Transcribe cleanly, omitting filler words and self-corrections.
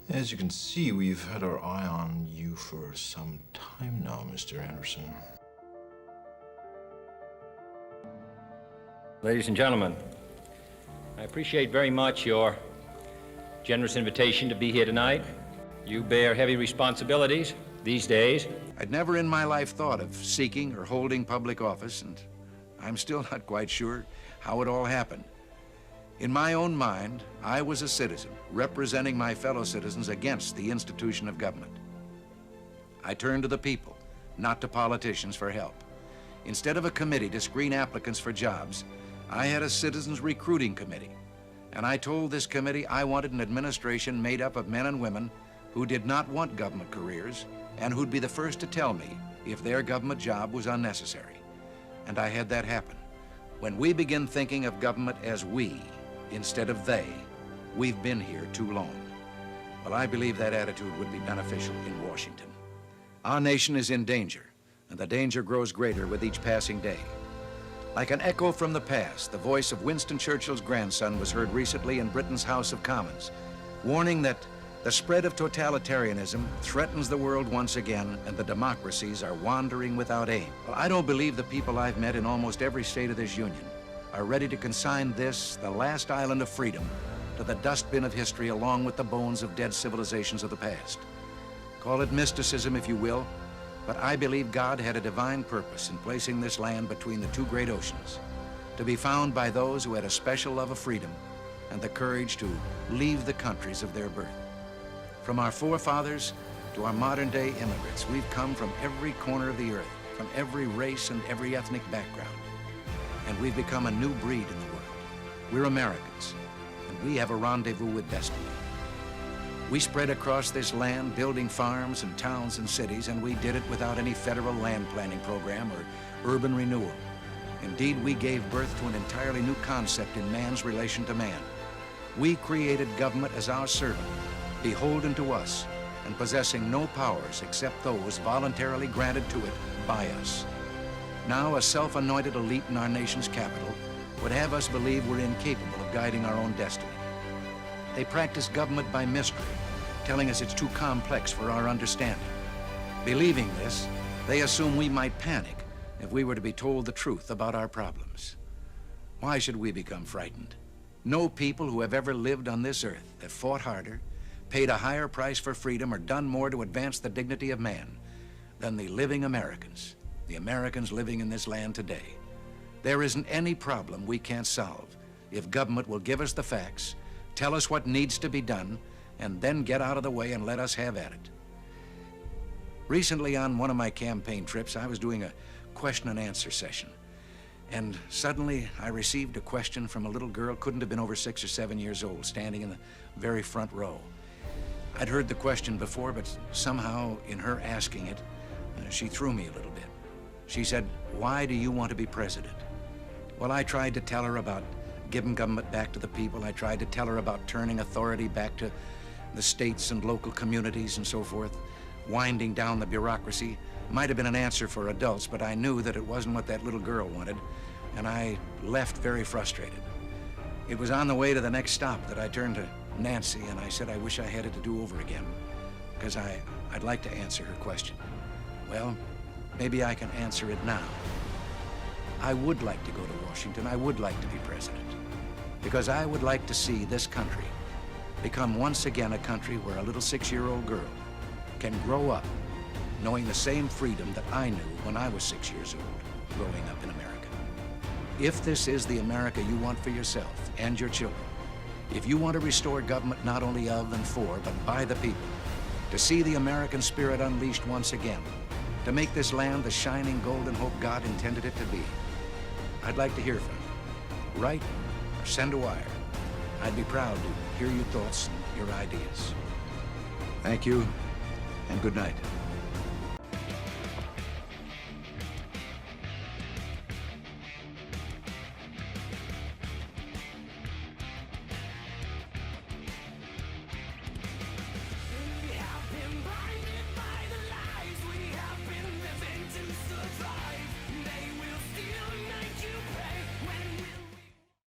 As you can see, we've had our eye on you for some time now, Mr. Anderson. Ladies and gentlemen, I appreciate very much your generous invitation to be here tonight. You bear heavy responsibilities these days. I'd never in my life thought of seeking or holding public office, and I'm still not quite sure how it all happened. In my own mind, I was a citizen representing my fellow citizens against the institution of government. I turned to the people, not to politicians, for help. Instead of a committee to screen applicants for jobs, I had a citizens recruiting committee. And I told this committee I wanted an administration made up of men and women who did not want government careers and who'd be the first to tell me if their government job was unnecessary. And I had that happen. When we begin thinking of government as we, instead of they, we've been here too long. Well, I believe that attitude would be beneficial in Washington. Our nation is in danger, and the danger grows greater with each passing day. Like an echo from the past, the voice of Winston Churchill's grandson was heard recently in Britain's House of Commons, warning that the spread of totalitarianism threatens the world once again, and the democracies are wandering without aim. Well, I don't believe the people I've met in almost every state of this union are ready to consign this, the last island of freedom, to the dustbin of history along with the bones of dead civilizations of the past. Call it mysticism if you will, but I believe God had a divine purpose in placing this land between the two great oceans, to be found by those who had a special love of freedom and the courage to leave the countries of their birth. From our forefathers to our modern-day immigrants, we've come from every corner of the earth, from every race and every ethnic background. And we've become a new breed in the world. We're Americans, and we have a rendezvous with destiny. We spread across this land, building farms and towns and cities, and we did it without any federal land planning program or urban renewal. Indeed, we gave birth to an entirely new concept in man's relation to man. We created government as our servant, beholden to us, and possessing no powers except those voluntarily granted to it by us. Now, a self-anointed elite in our nation's capital would have us believe we're incapable of guiding our own destiny. They practice government by mystery, telling us it's too complex for our understanding. Believing this, they assume we might panic if we were to be told the truth about our problems. Why should we become frightened? No people who have ever lived on this earth have fought harder, paid a higher price for freedom, or done more to advance the dignity of man than the living Americans. The Americans living in this land today. There isn't any problem we can't solve if government will give us the facts, tell us what needs to be done, and then get out of the way and let us have at it. Recently, on one of my campaign trips, I was doing a question and answer session. And suddenly, I received a question from a little girl, couldn't have been over 6 or 7 years old, standing in the very front row. I'd heard the question before, but somehow, in her asking it, she threw me a little bit. She said, "Why do you want to be president?" Well, I tried to tell her about giving government back to the people. I tried to tell her about turning authority back to the states and local communities and so forth, winding down the bureaucracy. Might have been an answer for adults, but I knew that it wasn't what that little girl wanted, and I left very frustrated. It was on the way to the next stop that I turned to Nancy and I said I wish I had it to do over again, because I'd like to answer her question. Well, maybe I can answer it now. I would like to go to Washington. I would like to be president, because I would like to see this country become once again a country where a little 6-year-old girl can grow up knowing the same freedom that I knew when I was 6 years old growing up in America. If this is the America you want for yourself and your children, if you want to restore government not only of and for, but by the people, to see the American spirit unleashed once again, to make this land the shining golden hope God intended it to be, I'd like to hear from you. Write or send a wire. I'd be proud to hear your thoughts and your ideas. Thank you, and good night.